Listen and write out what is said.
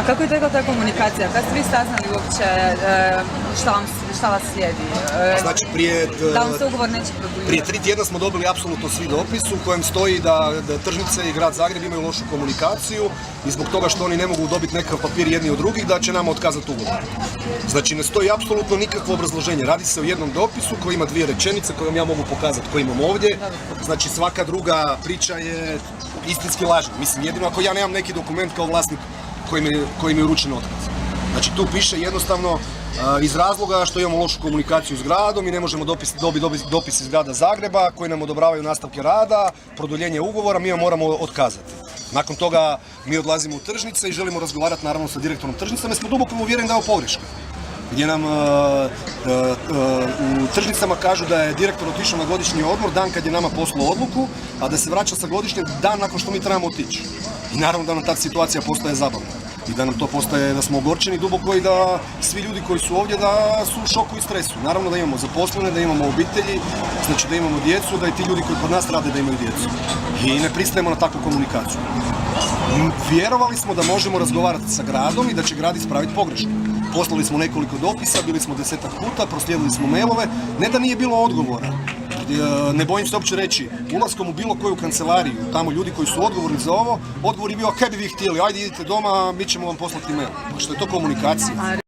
Kako je tekla ta komunikacija? Kad ste vi saznali uopće šta vas slijedi? Znači, Da vam se ugovor neće produljivati? Prije 3 tjedna smo dobili apsolutno svi dopis u kojem stoji da tržnice i grad Zagreb imaju lošu komunikaciju i zbog toga što oni ne mogu dobiti nekakav papir jedni od drugih da će nama otkazati ugovor. Znači, ne stoji apsolutno nikakvo obrazloženje. Radi se o jednom dopisu koji ima 2 rečenice koje vam ja mogu pokazati koje imam ovdje. Znači, svaka druga priča je istinski lažna. Mislim, jedino ako ja nemam neki dokument kao vlasnik koji mi je uručen otkaz. Znači, tu piše jednostavno iz razloga što imamo lošu komunikaciju s gradom i ne možemo dobiti dopis iz grada Zagreba koji nam odobravaju nastavke rada, produljenje ugovora, mi vam moramo otkazati. Nakon toga mi odlazimo u tržnice i želimo razgovarati naravno sa direktorom tržnice, mi smo duboko uvjereni da je ovo pogreška. Gdje nam u tržnicama kažu da je direktor otišao na godišnji odmor dan kad je nama poslao odluku, a da se vraća sa godišnjeg dan nakon što mi trebamo otići. I naravno da nam ta situacija postaje zabavna. I da nam to postaje, da smo ogorčeni duboko i da svi ljudi koji su ovdje da su u šoku i stresu. Naravno da imamo zaposlene, da imamo obitelji, znači da imamo djecu, da i ti ljudi koji kod nas rade da imaju djecu. I ne pristajemo na takvu komunikaciju. Vjerovali smo da možemo razgovarati sa gradom i da će grad ispraviti pogrešku. Poslali smo nekoliko dopisa, bili smo 10-ak puta, proslijedili smo mailove, ne da nije bilo odgovora. Ne bojim se uopće reći, ulaskom u bilo koju kancelariju, tamo ljudi koji su odgovorni za ovo, odgovor je bio, kaj bi vi htjeli, ajde idite doma, mi ćemo vam poslati mail. Što je to komunikacija.